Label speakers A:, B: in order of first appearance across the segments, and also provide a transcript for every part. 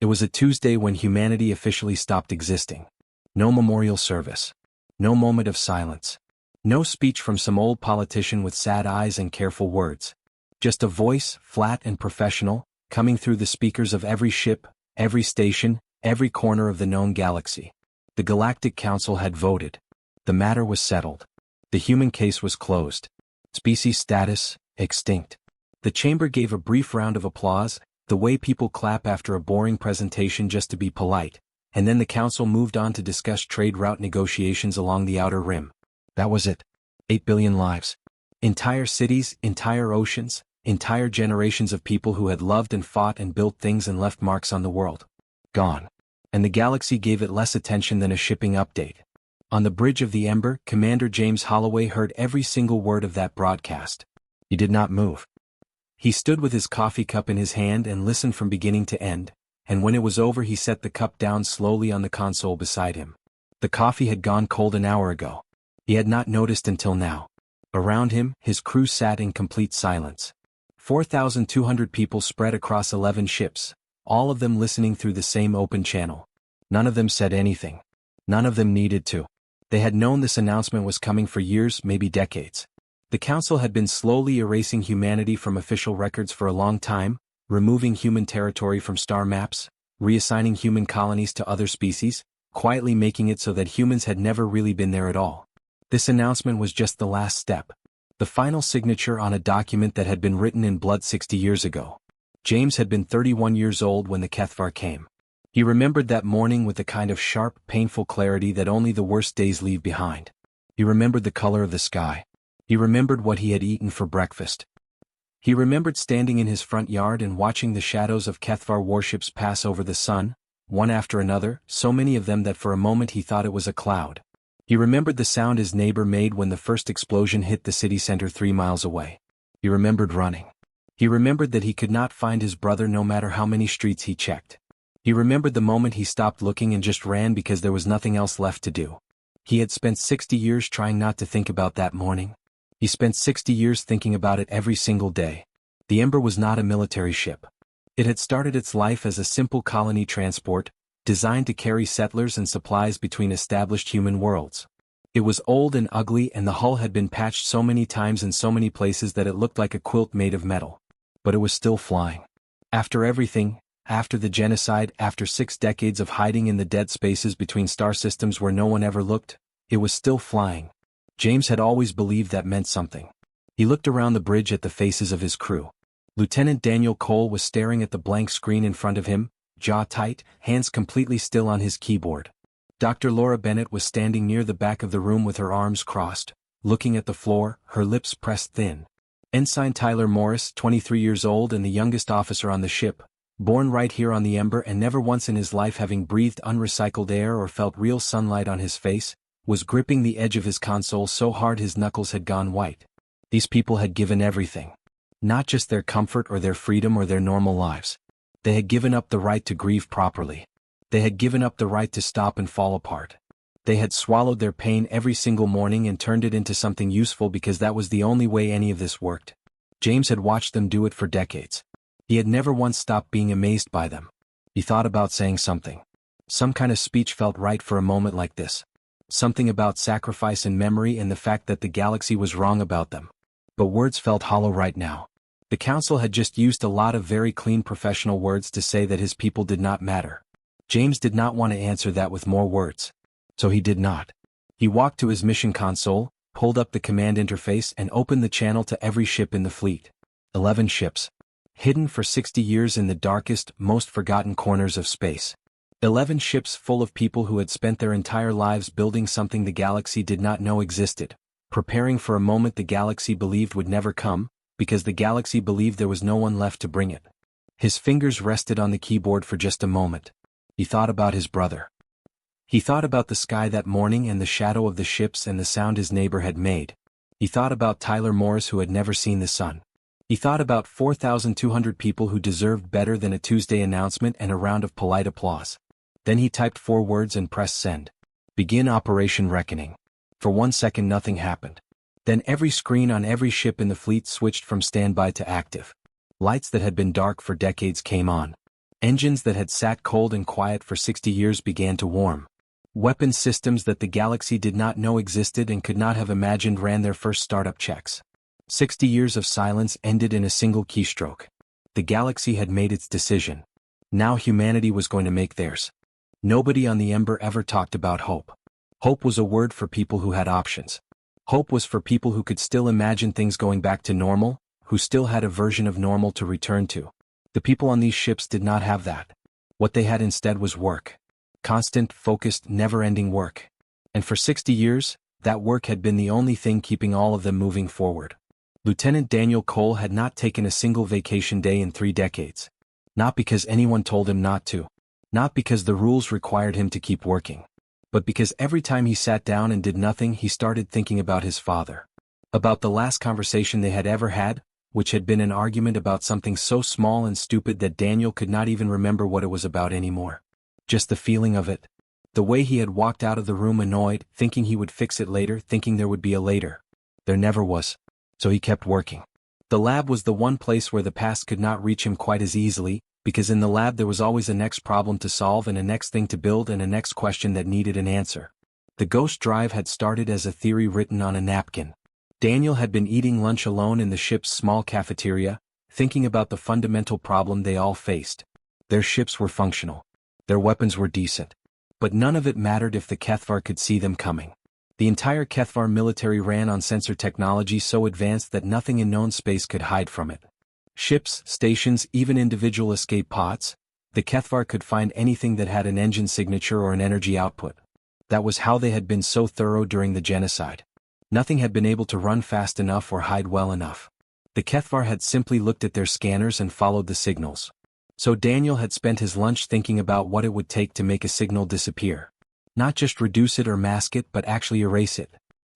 A: It was a Tuesday when humanity officially stopped existing. No memorial service. No moment of silence. No speech from some old politician with sad eyes and careful words. Just a voice, flat and professional, coming through the speakers of every ship, every station, every corner of the known galaxy. The Galactic Council had voted. The matter was settled. The human case was closed. Species status, extinct. The chamber gave a brief round of applause, the way people clap after a boring presentation just to be polite, and then the council moved on to discuss trade route negotiations along the outer rim. That was it. 8 billion lives. Entire cities, entire oceans, entire generations of people who had loved and fought and built things and left marks on the world. Gone. And the galaxy gave it less attention than a shipping update. On the bridge of the Ember, Commander James Holloway heard every single word of that broadcast. He did not move. He stood with his coffee cup in his hand and listened from beginning to end, and when it was over he set the cup down slowly on the console beside him. The coffee had gone cold an hour ago. He had not noticed until now. Around him, his crew sat in complete silence. 4,200 people spread across 11 ships, all of them listening through the same open channel. None of them said anything. None of them needed to. They had known this announcement was coming for years, maybe decades. The Council had been slowly erasing humanity from official records for a long time, removing human territory from star maps, reassigning human colonies to other species, quietly making it so that humans had never really been there at all. This announcement was just the last step. The final signature on a document that had been written in blood 60 years ago. James had been 31 years old when the HFY came. He remembered that morning with the kind of sharp, painful clarity that only the worst days leave behind. He remembered the color of the sky. He remembered what he had eaten for breakfast. He remembered standing in his front yard and watching the shadows of HFY warships pass over the sun, one after another, so many of them that for a moment he thought it was a cloud. He remembered the sound his neighbor made when the first explosion hit the city center 3 miles away. He remembered running. He remembered that he could not find his brother no matter how many streets he checked. He remembered the moment he stopped looking and just ran because there was nothing else left to do. He had spent 60 years trying not to think about that morning. He spent 60 years thinking about it every single day. The Ember was not a military ship. It had started its life as a simple colony transport, designed to carry settlers and supplies between established human worlds. It was old and ugly and the hull had been patched so many times in so many places that it looked like a quilt made of metal. But it was still flying. After everything, after the genocide, after 6 decades of hiding in the dead spaces between star systems where no one ever looked, it was still flying. James had always believed that meant something. He looked around the bridge at the faces of his crew. Lieutenant Daniel Cole was staring at the blank screen in front of him, jaw tight, hands completely still on his keyboard. Dr. Laura Bennett was standing near the back of the room with her arms crossed, looking at the floor, her lips pressed thin. Ensign Tyler Morris, 23 years old and the youngest officer on the ship, born right here on the Ember and never once in his life having breathed unrecycled air or felt real sunlight on his face, was gripping the edge of his console so hard his knuckles had gone white. These people had given everything. Not just their comfort or their freedom or their normal lives. They had given up the right to grieve properly. They had given up the right to stop and fall apart. They had swallowed their pain every single morning and turned it into something useful because that was the only way any of this worked. James had watched them do it for decades. He had never once stopped being amazed by them. He thought about saying something. Some kind of speech felt right for a moment like this. Something about sacrifice and memory and the fact that the galaxy was wrong about them. But words felt hollow right now. The council had just used a lot of very clean professional words to say that his people did not matter. James did not want to answer that with more words. So he did not. He walked to his mission console, pulled up the command interface and opened the channel to every ship in the fleet. 11 ships. Hidden for 60 years in the darkest, most forgotten corners of space. 11 ships full of people who had spent their entire lives building something the galaxy did not know existed, preparing for a moment the galaxy believed would never come, because the galaxy believed there was no one left to bring it. His fingers rested on the keyboard for just a moment. He thought about his brother. He thought about the sky that morning and the shadow of the ships and the sound his neighbor had made. He thought about Tyler Morris who had never seen the sun. He thought about 4,200 people who deserved better than a Tuesday announcement and a round of polite applause. Then he typed 4 words and pressed send. Begin Operation Reckoning. For 1 second nothing happened. Then every screen on every ship in the fleet switched from standby to active. Lights that had been dark for decades came on. Engines that had sat cold and quiet for 60 years began to warm. Weapon systems that the galaxy did not know existed and could not have imagined ran their first startup checks. 60 years of silence ended in a single keystroke. The galaxy had made its decision. Now humanity was going to make theirs. Nobody on the Ember ever talked about hope. Hope was a word for people who had options. Hope was for people who could still imagine things going back to normal, who still had a version of normal to return to. The people on these ships did not have that. What they had instead was work. Constant, focused, never-ending work. And for 60 years, that work had been the only thing keeping all of them moving forward. Lieutenant Daniel Cole had not taken a single vacation day in 3 decades. Not because anyone told him not to. Not because the rules required him to keep working. But because every time he sat down and did nothing, he started thinking about his father. About the last conversation they had ever had, which had been an argument about something so small and stupid that Daniel could not even remember what it was about anymore. Just the feeling of it. The way he had walked out of the room annoyed, thinking he would fix it later, thinking there would be a later. There never was. So he kept working. The lab was the one place where the past could not reach him quite as easily, because in the lab there was always a next problem to solve and a next thing to build and a next question that needed an answer. The ghost drive had started as a theory written on a napkin. Daniel had been eating lunch alone in the ship's small cafeteria, thinking about the fundamental problem they all faced. Their ships were functional. Their weapons were decent. But none of it mattered if the Kethvar could see them coming. The entire Kethvar military ran on sensor technology so advanced that nothing in known space could hide from it. Ships, stations, even individual escape pods, the Kethvar could find anything that had an engine signature or an energy output. That was how they had been so thorough during the genocide. Nothing had been able to run fast enough or hide well enough. The Kethvar had simply looked at their scanners and followed the signals. So Daniel had spent his lunch thinking about what it would take to make a signal disappear. Not just reduce it or mask it, but actually erase it.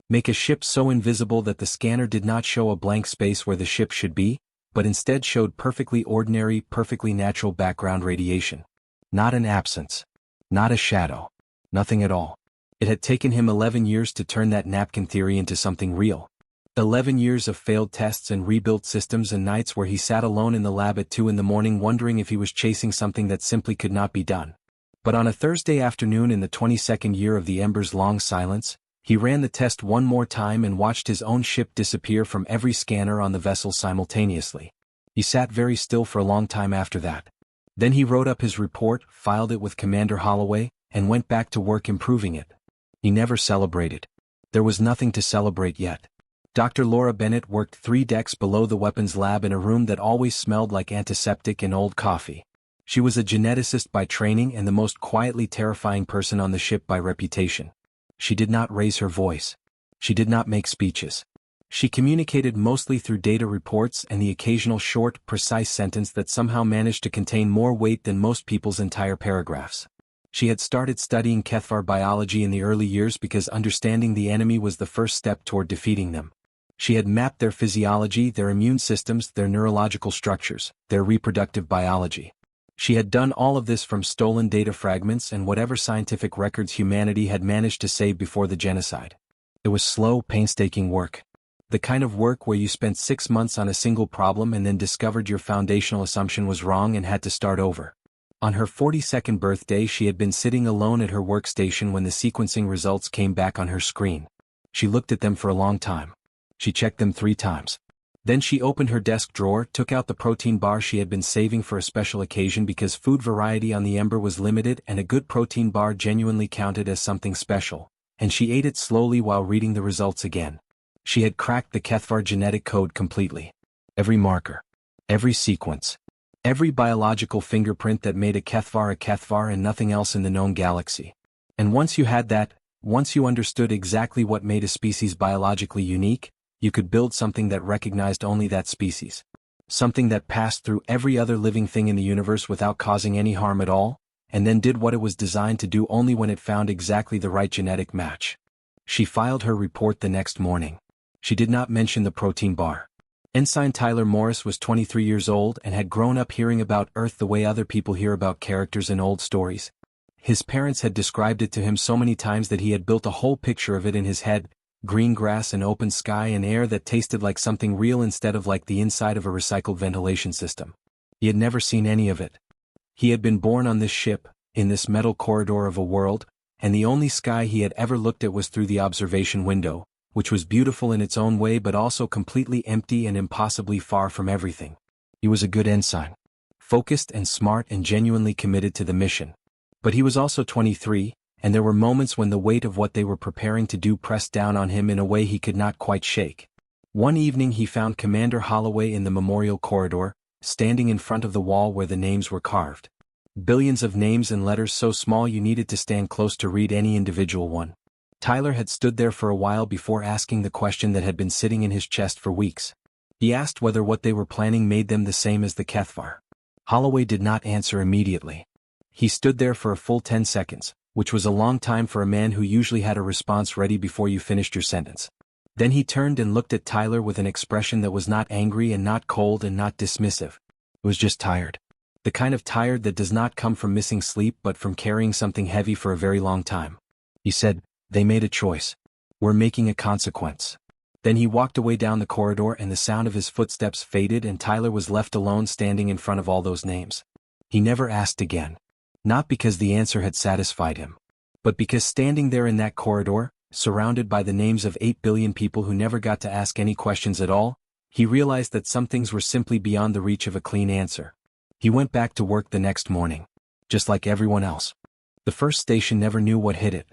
A: Make a ship so invisible that the scanner did not show a blank space where the ship should be, but instead showed perfectly ordinary, perfectly natural background radiation. Not an absence. Not a shadow. Nothing at all. It had taken him 11 years to turn that napkin theory into something real. 11 years of failed tests and rebuilt systems and nights where he sat alone in the lab at 2 in the morning wondering if he was chasing something that simply could not be done. But on a Thursday afternoon in the 22nd year of the Ember's long silence, he ran the test one more time and watched his own ship disappear from every scanner on the vessel simultaneously. He sat very still for a long time after that. Then he wrote up his report, filed it with Commander Holloway, and went back to work improving it. He never celebrated. There was nothing to celebrate yet. Dr. Laura Bennett worked 3 decks below the weapons lab in a room that always smelled like antiseptic and old coffee. She was a geneticist by training and the most quietly terrifying person on the ship by reputation. She did not raise her voice. She did not make speeches. She communicated mostly through data reports and the occasional short, precise sentence that somehow managed to contain more weight than most people's entire paragraphs. She had started studying Kethvar biology in the early years because understanding the enemy was the first step toward defeating them. She had mapped their physiology, their immune systems, their neurological structures, their reproductive biology. She had done all of this from stolen data fragments and whatever scientific records humanity had managed to save before the genocide. It was slow, painstaking work. The kind of work where you spent 6 months on a single problem and then discovered your foundational assumption was wrong and had to start over. On her 42nd birthday she had been sitting alone at her workstation when the sequencing results came back on her screen. She looked at them for a long time. She checked them 3 times. Then she opened her desk drawer, took out the protein bar she had been saving for a special occasion because food variety on the Ember was limited and a good protein bar genuinely counted as something special, and she ate it slowly while reading the results again. She had cracked the Kethvar genetic code completely. Every marker. Every sequence. Every biological fingerprint that made a Kethvar and nothing else in the known galaxy. And once you had that, once you understood exactly what made a species biologically unique, you could build something that recognized only that species. Something that passed through every other living thing in the universe without causing any harm at all, and then did what it was designed to do only when it found exactly the right genetic match. She filed her report the next morning. She did not mention the protein bar. Ensign Tyler Morris was 23 years old and had grown up hearing about Earth the way other people hear about characters in old stories. His parents had described it to him so many times that he had built a whole picture of it in his head: green grass and open sky and air that tasted like something real instead of like the inside of a recycled ventilation system. He had never seen any of it. He had been born on this ship, in this metal corridor of a world, and the only sky he had ever looked at was through the observation window, which was beautiful in its own way but also completely empty and impossibly far from everything. He was a good ensign. Focused and smart and genuinely committed to the mission. But he was also 23, and there were moments when the weight of what they were preparing to do pressed down on him in a way he could not quite shake. One evening he found Commander Holloway in the memorial corridor, standing in front of the wall where the names were carved. Billions of names and letters so small you needed to stand close to read any individual one. Tyler had stood there for a while before asking the question that had been sitting in his chest for weeks. He asked whether what they were planning made them the same as the Kethvar. Holloway did not answer immediately. He stood there for a full 10 seconds, which was a long time for a man who usually had a response ready before you finished your sentence. Then he turned and looked at Tyler with an expression that was not angry and not cold and not dismissive. It was just tired. The kind of tired that does not come from missing sleep but from carrying something heavy for a very long time. He said, "They made a choice. We're making a consequence." Then he walked away down the corridor and the sound of his footsteps faded and Tyler was left alone standing in front of all those names. He never asked again. Not because the answer had satisfied him, but because standing there in that corridor, surrounded by the names of 8 billion people who never got to ask any questions at all, he realized that some things were simply beyond the reach of a clean answer. He went back to work the next morning. Just like everyone else. The first station never knew what hit it.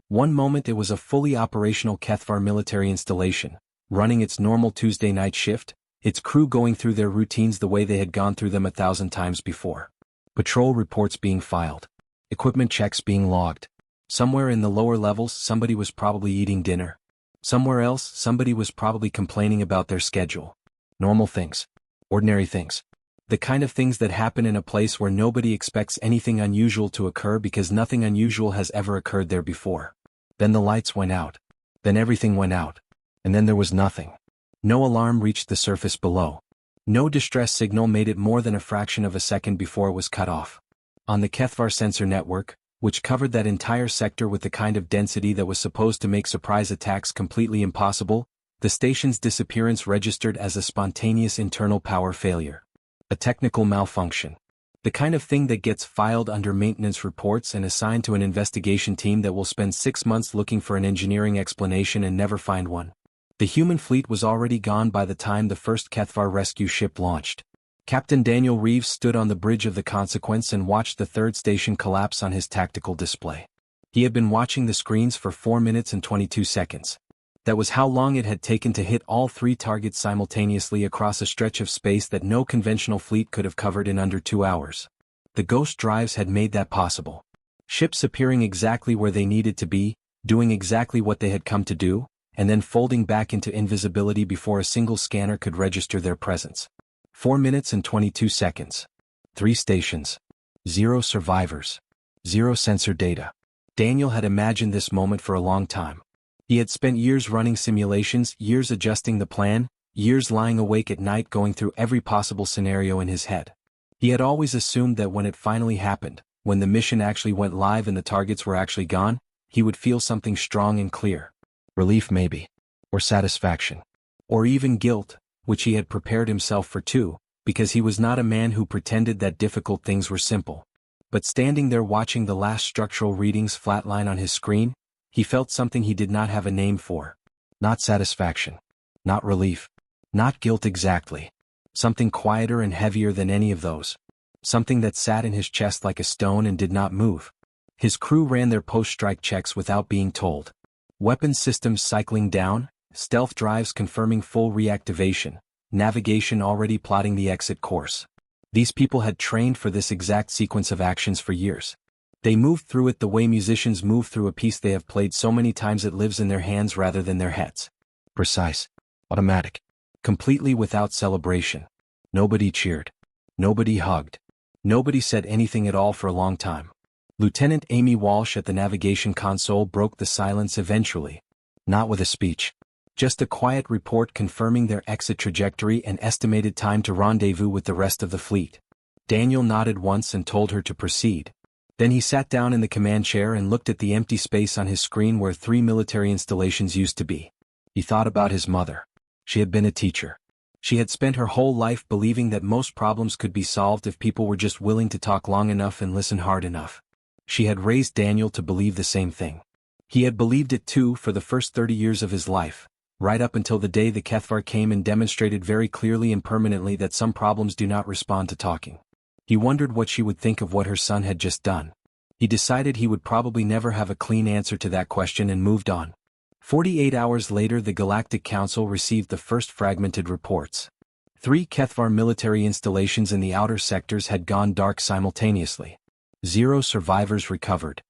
A: One moment it was a fully operational Kethvar military installation, running its normal Tuesday night shift, its crew going through their routines the way they had gone through them 1,000 times before. Patrol reports being filed. Equipment checks being logged. Somewhere in the lower levels somebody was probably eating dinner. Somewhere else somebody was probably complaining about their schedule. Normal things. Ordinary things. The kind of things that happen in a place where nobody expects anything unusual to occur because nothing unusual has ever occurred there before. Then the lights went out. Then everything went out. And then there was nothing. No alarm reached the surface below. No distress signal made it more than a fraction of a second before it was cut off. On the Kethvar sensor network, which covered that entire sector with the kind of density that was supposed to make surprise attacks completely impossible, the station's disappearance registered as a spontaneous internal power failure. A technical malfunction. The kind of thing that gets filed under maintenance reports and assigned to an investigation team that will spend 6 months looking for an engineering explanation and never find one. The human fleet was already gone by the time the first Kethvar rescue ship launched. Captain Daniel Reeves stood on the bridge of the Consequence and watched the third station collapse on his tactical display. He had been watching the screens for 4 minutes and 22 seconds. That was how long it had taken to hit all 3 targets simultaneously across a stretch of space that no conventional fleet could have covered in under 2 hours. The ghost drives had made that possible. Ships appearing exactly where they needed to be, doing exactly what they had come to do, and then folding back into invisibility before a single scanner could register their presence. 4 minutes and 22 seconds. 3 stations. 0 survivors. 0 sensor data. Daniel had imagined this moment for a long time. He had spent years running simulations, years adjusting the plan, years lying awake at night going through every possible scenario in his head. He had always assumed that when it finally happened, when the mission actually went live and the targets were actually gone, he would feel something strong and clear. Relief maybe. Or satisfaction. Or even guilt, which he had prepared himself for too, because he was not a man who pretended that difficult things were simple. But standing there watching the last structural readings flatline on his screen, he felt something he did not have a name for. Not satisfaction. Not relief. Not guilt exactly. Something quieter and heavier than any of those. Something that sat in his chest like a stone and did not move. His crew ran their post-strike checks without being told. Weapons systems cycling down, stealth drives confirming full reactivation, navigation already plotting the exit course. These people had trained for this exact sequence of actions for years. They moved through it the way musicians move through a piece they have played so many times it lives in their hands rather than their heads. Precise. Automatic. Completely without celebration. Nobody cheered. Nobody hugged. Nobody said anything at all for a long time. Lieutenant Amy Walsh at the navigation console broke the silence eventually. Not with a speech. Just a quiet report confirming their exit trajectory and estimated time to rendezvous with the rest of the fleet. Daniel nodded once and told her to proceed. Then he sat down in the command chair and looked at the empty space on his screen where 3 military installations used to be. He thought about his mother. She had been a teacher. She had spent her whole life believing that most problems could be solved if people were just willing to talk long enough and listen hard enough. She had raised Daniel to believe the same thing. He had believed it too for the first 30 years of his life, right up until the day the Kethvar came and demonstrated very clearly and permanently that some problems do not respond to talking. He wondered what she would think of what her son had just done. He decided he would probably never have a clean answer to that question and moved on. 48 hours later, the Galactic Council received the first fragmented reports. 3 Kethvar military installations in the outer sectors had gone dark simultaneously. 0 survivors recovered.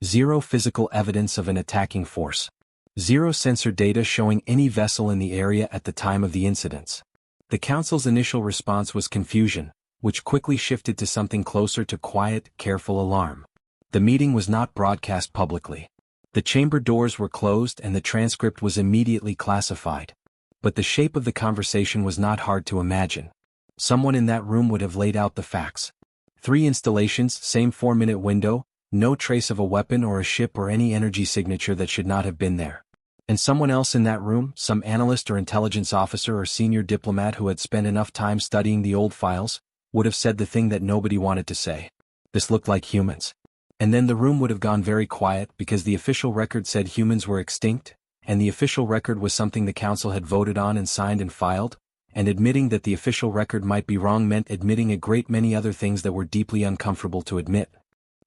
A: 0 physical evidence of an attacking force. 0 sensor data showing any vessel in the area at the time of the incidents. The Council's initial response was confusion, which quickly shifted to something closer to quiet, careful alarm. The meeting was not broadcast publicly. The chamber doors were closed and the transcript was immediately classified. But the shape of the conversation was not hard to imagine. Someone in that room would have laid out the facts. 3 installations, same 4-minute window, no trace of a weapon or a ship or any energy signature that should not have been there. And someone else in that room, some analyst or intelligence officer or senior diplomat who had spent enough time studying the old files, would have said the thing that nobody wanted to say. This looked like humans. And then the room would have gone very quiet because the official record said humans were extinct, and the official record was something the council had voted on and signed and filed, and admitting that the official record might be wrong meant admitting a great many other things that were deeply uncomfortable to admit.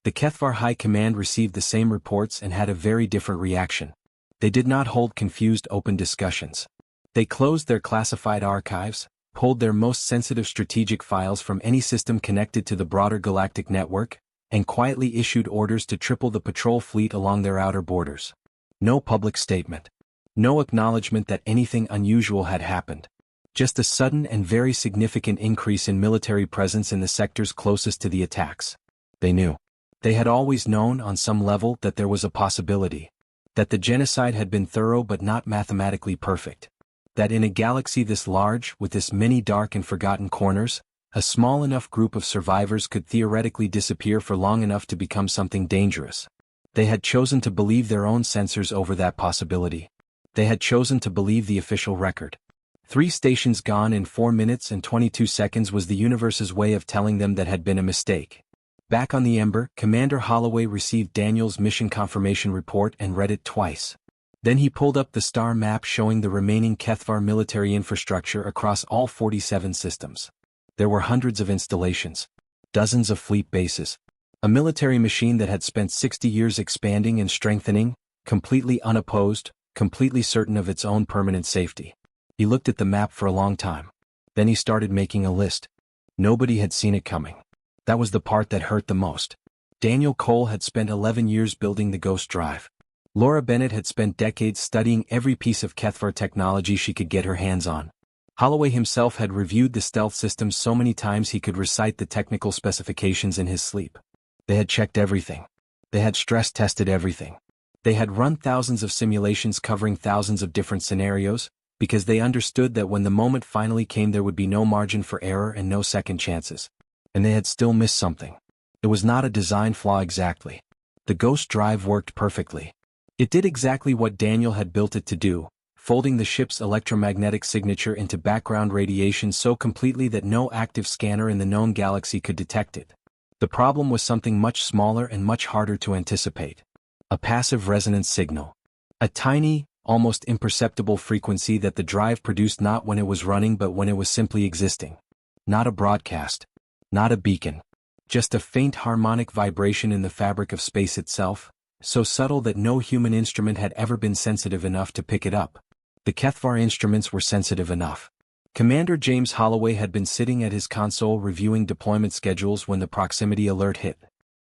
A: The Kethvar High Command received the same reports and had a very different reaction. They did not hold confused open discussions. They closed their classified archives, pulled their most sensitive strategic files from any system connected to the broader galactic network, and quietly issued orders to triple the patrol fleet along their outer borders. No public statement. No acknowledgement that anything unusual had happened. Just a sudden and very significant increase in military presence in the sectors closest to the attacks. They knew. They had always known on some level that there was a possibility. That the genocide had been thorough but not mathematically perfect. That in a galaxy this large, with this many dark and forgotten corners, a small enough group of survivors could theoretically disappear for long enough to become something dangerous. They had chosen to believe their own censors over that possibility. They had chosen to believe the official record. 3 stations gone in 4 minutes and 22 seconds was the universe's way of telling them that had been a mistake. Back on the Ember, Commander Holloway received Daniel's mission confirmation report and read it twice. Then he pulled up the star map showing the remaining Kethvar military infrastructure across all 47 systems. There were hundreds of installations. Dozens of fleet bases. A military machine that had spent 60 years expanding and strengthening, completely unopposed, completely certain of its own permanent safety. He looked at the map for a long time. Then he started making a list. Nobody had seen it coming. That was the part that hurt the most. Daniel Cole had spent 11 years building the Ghost Drive. Laura Bennett had spent decades studying every piece of Kethvar technology she could get her hands on. Holloway himself had reviewed the stealth systems so many times he could recite the technical specifications in his sleep. They had checked everything. They had stress-tested everything. They had run thousands of simulations covering thousands of different scenarios, because they understood that when the moment finally came there would be no margin for error and no second chances. And they had still missed something. It was not a design flaw exactly. The Ghost Drive worked perfectly. It did exactly what Daniel had built it to do, folding the ship's electromagnetic signature into background radiation so completely that no active scanner in the known galaxy could detect it. The problem was something much smaller and much harder to anticipate. A passive resonance signal. A tiny, almost imperceptible frequency that the drive produced not when it was running but when it was simply existing. Not a broadcast. Not a beacon. Just a faint harmonic vibration in the fabric of space itself, so subtle that no human instrument had ever been sensitive enough to pick it up. The Kethvar instruments were sensitive enough. Commander James Holloway had been sitting at his console reviewing deployment schedules when the proximity alert hit.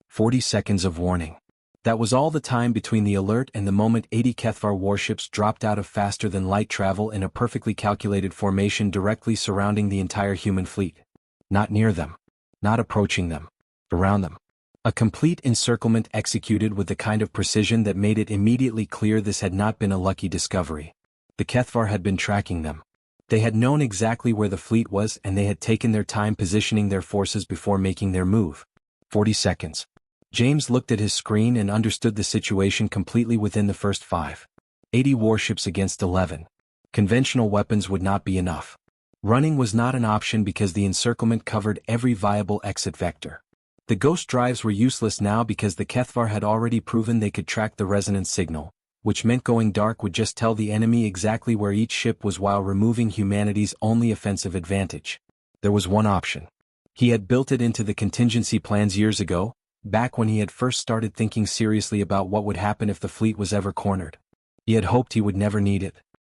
A: 40 seconds of warning. That was all the time between the alert and the moment 80 Kethvar warships dropped out of faster-than-light travel in a perfectly calculated formation directly surrounding the entire human fleet. Not near them. Not approaching them. Around them. A complete encirclement executed with the kind of precision that made it immediately clear this had not been a lucky discovery. The Kethvar had been tracking them. They had known exactly where the fleet was and they had taken their time positioning their forces before making their move. 40 seconds. James looked at his screen and understood the situation completely within the first 5. 80 warships against 11. Conventional weapons would not be enough. Running was not an option because the encirclement covered every viable exit vector. The ghost drives were useless now because the Kethvar had already proven they could track the resonance signal, which meant going dark would just tell the enemy exactly where each ship was while removing humanity's only offensive advantage. There was one option. He had built it into the contingency plans years ago, back when he had first started thinking seriously about what would happen if the fleet was ever cornered. He had hoped he would never need it.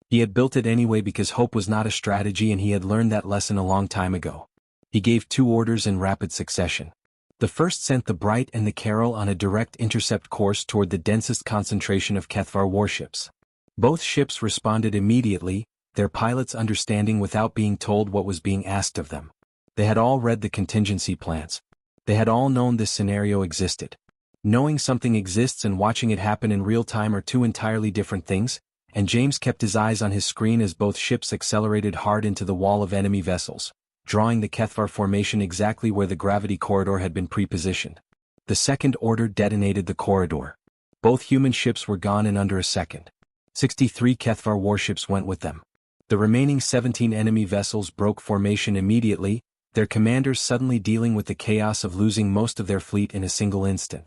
A: He had built it anyway because hope was not a strategy, and he had learned that lesson a long time ago. He gave 2 orders in rapid succession. The first sent the Bright and the Carol on a direct intercept course toward the densest concentration of Kethvar warships. Both ships responded immediately, their pilots understanding without being told what was being asked of them. They had all read the contingency plans. They had all known this scenario existed. Knowing something exists and watching it happen in real time are 2 entirely different things, and James kept his eyes on his screen as both ships accelerated hard into the wall of enemy vessels, drawing the Kethvar formation exactly where the gravity corridor had been pre-positioned. The second order detonated the corridor. Both human ships were gone in under a second. 63 Kethvar warships went with them. The remaining 17 enemy vessels broke formation immediately, their commanders suddenly dealing with the chaos of losing most of their fleet in a single instant.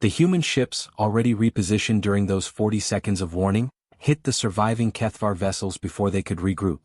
A: The human ships, already repositioned during those 40 seconds of warning, hit the surviving Kethvar vessels before they could regroup.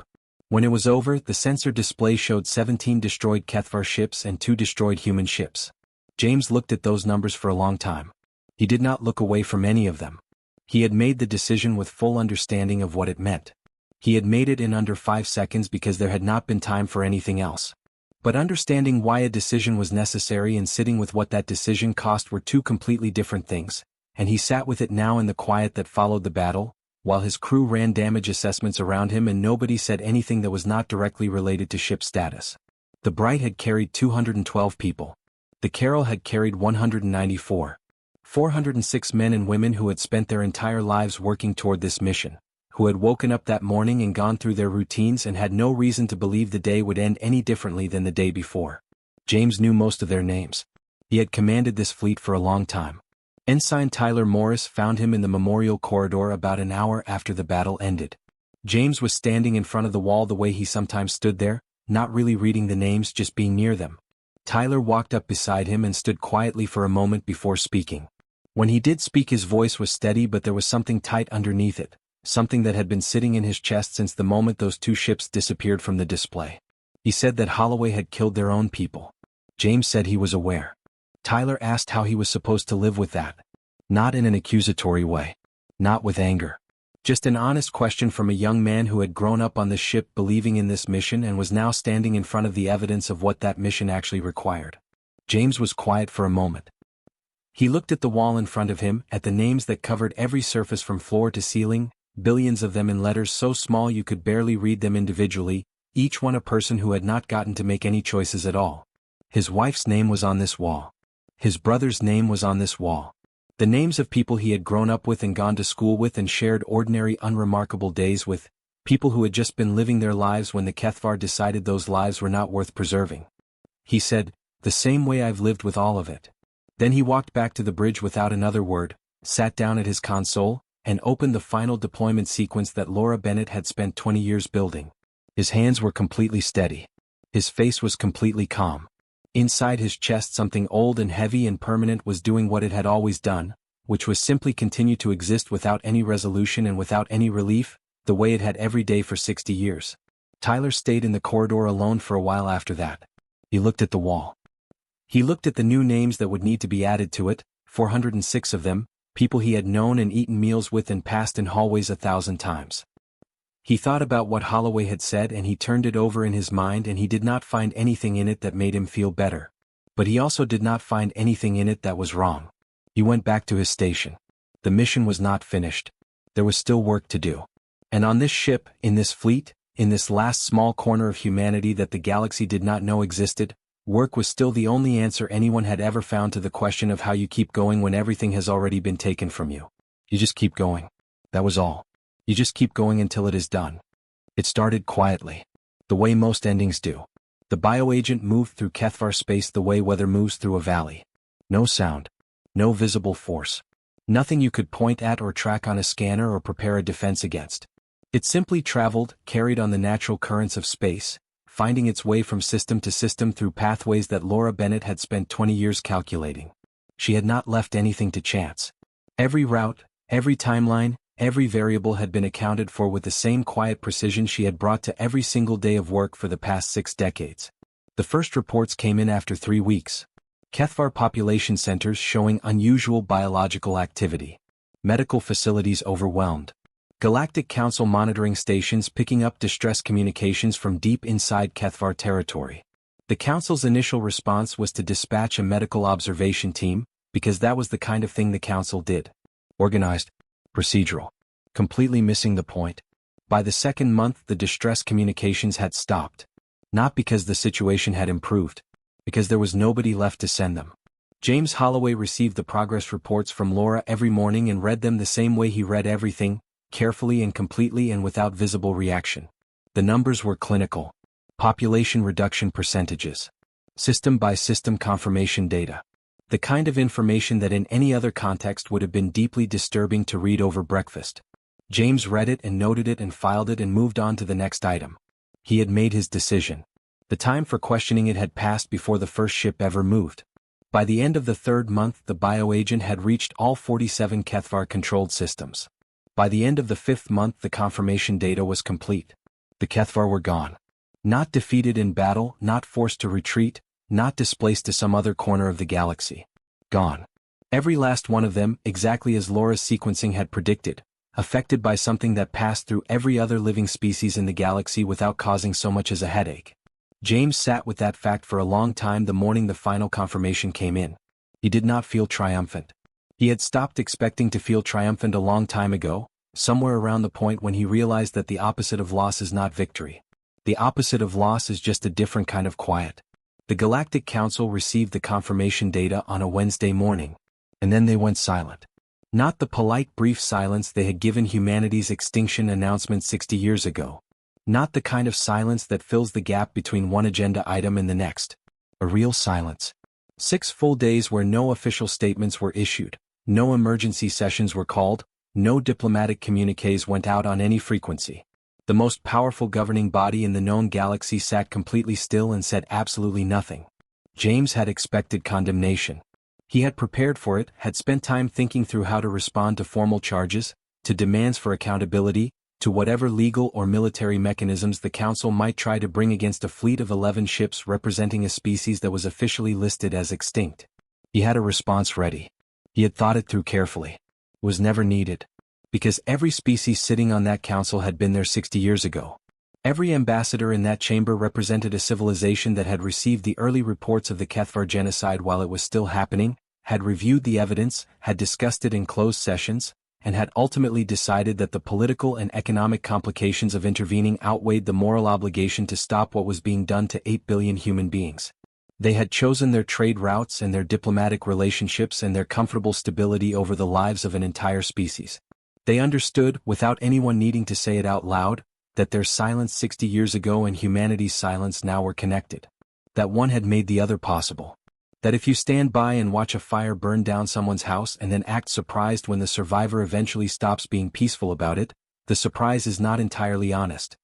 A: When it was over, the sensor display showed 17 destroyed Kethvar ships and 2 destroyed human ships. James looked at those numbers for a long time. He did not look away from any of them. He had made the decision with full understanding of what it meant. He had made it in under 5 seconds because there had not been time for anything else. But understanding why a decision was necessary and sitting with what that decision cost were 2 completely different things, and he sat with it now in the quiet that followed the battle, while his crew ran damage assessments around him and nobody said anything that was not directly related to ship status. The Bright had carried 212 people. The Carol had carried 194. 406 men and women who had spent their entire lives working toward this mission, who had woken up that morning and gone through their routines and had no reason to believe the day would end any differently than the day before. James knew most of their names. He had commanded this fleet for a long time. Ensign Tyler Morris found him in the memorial corridor about an hour after the battle ended. James was standing in front of the wall the way he sometimes stood there, not really reading the names, just being near them. Tyler walked up beside him and stood quietly for a moment before speaking. When he did speak, his voice was steady, but there was something tight underneath it, something that had been sitting in his chest since the moment those 2 ships disappeared from the display. He said that Holloway had killed their own people. James said he was aware. Tyler asked how he was supposed to live with that. Not in an accusatory way. Not with anger. Just an honest question from a young man who had grown up on the ship believing in this mission and was now standing in front of the evidence of what that mission actually required. James was quiet for a moment. He looked at the wall in front of him, at the names that covered every surface from floor to ceiling, billions of them in letters so small you could barely read them individually, each one a person who had not gotten to make any choices at all. His wife's name was on this wall. His brother's name was on this wall. The names of people he had grown up with and gone to school with and shared ordinary unremarkable days with, people who had just been living their lives when the Kethvar decided those lives were not worth preserving. He said, "The same way I've lived with all of it." Then he walked back to the bridge without another word, sat down at his console, and opened the final deployment sequence that Laura Bennett had spent 20 years building. His hands were completely steady. His face was completely calm. Inside his chest something old and heavy and permanent was doing what it had always done, which was simply continue to exist without any resolution and without any relief, the way it had every day for 60 years. Tyler stayed in the corridor alone for a while after that. He looked at the wall. He looked at the new names that would need to be added to it, 406 of them, people he had known and eaten meals with and passed in hallways 1,000 times. He thought about what Holloway had said and he turned it over in his mind, and he did not find anything in it that made him feel better. But he also did not find anything in it that was wrong. He went back to his station. The mission was not finished. There was still work to do. And on this ship, in this fleet, in this last small corner of humanity that the galaxy did not know existed, work was still the only answer anyone had ever found to the question of how you keep going when everything has already been taken from you. You just keep going. That was all. You just keep going until it is done. It started quietly. The way most endings do. The bioagent moved through Kethvar space the way weather moves through a valley. No sound. No visible force. Nothing you could point at or track on a scanner or prepare a defense against. It simply traveled, carried on the natural currents of space, finding its way from system to system through pathways that Laura Bennett had spent 20 years calculating. She had not left anything to chance. Every route, every timeline, every variable had been accounted for with the same quiet precision she had brought to every single day of work for the past 6 decades. The first reports came in after 3 weeks. Kethvar population centers showing unusual biological activity. Medical facilities overwhelmed. Galactic Council monitoring stations picking up distress communications from deep inside Kethvar territory. The Council's initial response was to dispatch a medical observation team, because that was the kind of thing the Council did. Organized, procedural, completely missing the point. By the second month, the distress communications had stopped. Not because the situation had improved, because there was nobody left to send them. James Holloway received the progress reports from Laura every morning and read them the same way he read everything, carefully and completely and without visible reaction. The numbers were clinical. Population reduction percentages. System-by-system confirmation data. The kind of information that in any other context would have been deeply disturbing to read over breakfast. James read it and noted it and filed it and moved on to the next item. He had made his decision. The time for questioning it had passed before the first ship ever moved. By the end of the 3rd month, the bioagent had reached all 47 Kethvar-controlled systems. By the end of the 5th month, the confirmation data was complete. The Kethvar were gone. Not defeated in battle, not forced to retreat, not displaced to some other corner of the galaxy. Gone. Every last one of them, exactly as Laura's sequencing had predicted, affected by something that passed through every other living species in the galaxy without causing so much as a headache. James sat with that fact for a long time the morning the final confirmation came in. He did not feel triumphant. He had stopped expecting to feel triumphant a long time ago, somewhere around the point when he realized that the opposite of loss is not victory. The opposite of loss is just a different kind of quiet. The Galactic Council received the confirmation data on a Wednesday morning, and then they went silent. Not the polite brief silence they had given humanity's extinction announcement 60 years ago. Not the kind of silence that fills the gap between one agenda item and the next. A real silence. 6 full days where no official statements were issued, no emergency sessions were called, no diplomatic communiques went out on any frequency. The most powerful governing body in the known galaxy sat completely still and said absolutely nothing. James had expected condemnation. He had prepared for it, had spent time thinking through how to respond to formal charges, to demands for accountability, to whatever legal or military mechanisms the Council might try to bring against a fleet of 11 ships representing a species that was officially listed as extinct. He had a response ready. He had thought it through carefully. It was never needed. Because every species sitting on that council had been there 60 years ago. Every ambassador in that chamber represented a civilization that had received the early reports of the Kethvar genocide while it was still happening, had reviewed the evidence, had discussed it in closed sessions, and had ultimately decided that the political and economic complications of intervening outweighed the moral obligation to stop what was being done to 8 billion human beings. They had chosen their trade routes and their diplomatic relationships and their comfortable stability over the lives of an entire species. They understood, without anyone needing to say it out loud, that their silence 60 years ago and humanity's silence now were connected. That one had made the other possible. That if you stand by and watch a fire burn down someone's house and then act surprised when the survivor eventually stops being peaceful about it, the surprise is not entirely honest.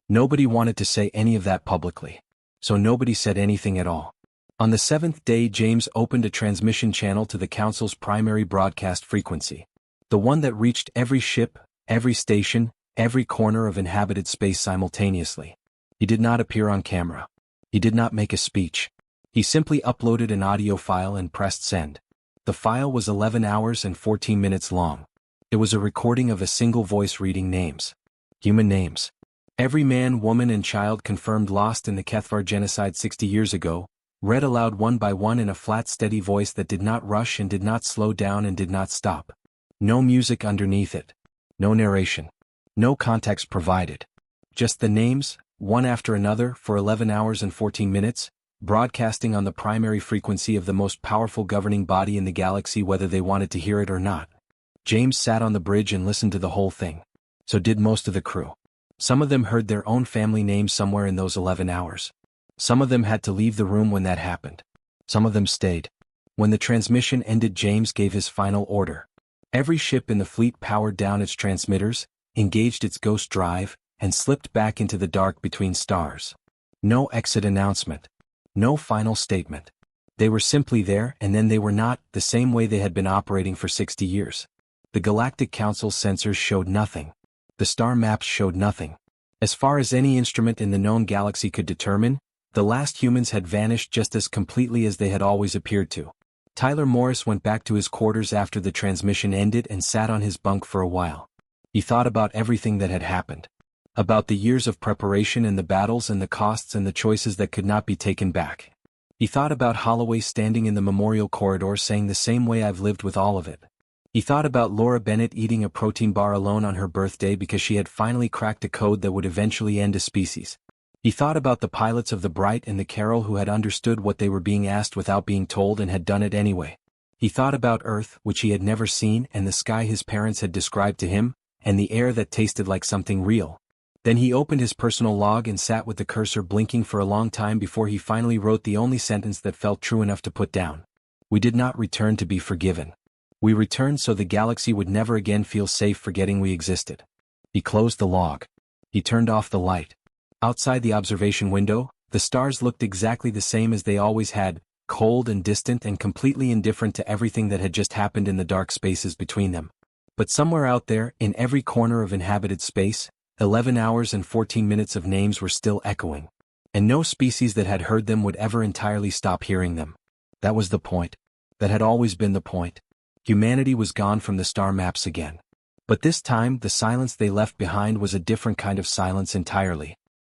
A: Nobody wanted to say any of that publicly. So nobody said anything at all. On the 7th day, James opened a transmission channel to the Council's primary broadcast frequency. The one that reached every ship, every station, every corner of inhabited space simultaneously. He did not appear on camera. He did not make a speech. He simply uploaded an audio file and pressed send. The file was 11 hours and 14 minutes long. It was a recording of a single voice reading names. Human names. Every man, woman and child confirmed lost in the Kethvar genocide 60 years ago, read aloud one by one in a flat steady voice that did not rush and did not slow down and did not stop. No music underneath it. No narration. No context provided. Just the names, one after another, for 11 hours and 14 minutes, broadcasting on the primary frequency of the most powerful governing body in the galaxy whether they wanted to hear it or not. James sat on the bridge and listened to the whole thing. So did most of the crew. Some of them heard their own family names somewhere in those 11 hours. Some of them had to leave the room when that happened. Some of them stayed. When the transmission ended, James gave his final order. Every ship in the fleet powered down its transmitters, engaged its ghost drive, and slipped back into the dark between stars. No exit announcement. No final statement. They were simply there and then they were not, the same way they had been operating for 60 years. The Galactic Council's sensors showed nothing. The star maps showed nothing. As far as any instrument in the known galaxy could determine, the last humans had vanished just as completely as they had always appeared to. Tyler Morris went back to his quarters after the transmission ended and sat on his bunk for a while. He thought about everything that had happened. About the years of preparation and the battles and the costs and the choices that could not be taken back. He thought about Holloway standing in the memorial corridor saying the same way I've lived with all of it. He thought about Laura Bennett eating a protein bar alone on her birthday because she had finally cracked a code that would eventually end a species. He thought about the pilots of the Bright and the Carol who had understood what they were being asked without being told and had done it anyway. He thought about Earth, which he had never seen, and the sky his parents had described to him, and the air that tasted like something real. Then he opened his personal log and sat with the cursor blinking for a long time before he finally wrote the only sentence that felt true enough to put down. We did not return to be forgiven. We returned so the galaxy would never again feel safe forgetting we existed. He closed the log. He turned off the light. Outside the observation window, the stars looked exactly the same as they always had, cold and distant and completely indifferent to everything that had just happened in the dark spaces between them. But somewhere out there, in every corner of inhabited space, 11 hours and 14 minutes of names were still echoing. And no species that had heard them would ever entirely stop hearing them. That was the point. That had always been the point. Humanity was gone from the star maps again. But this time, the silence they left behind was a different kind of silence entirely.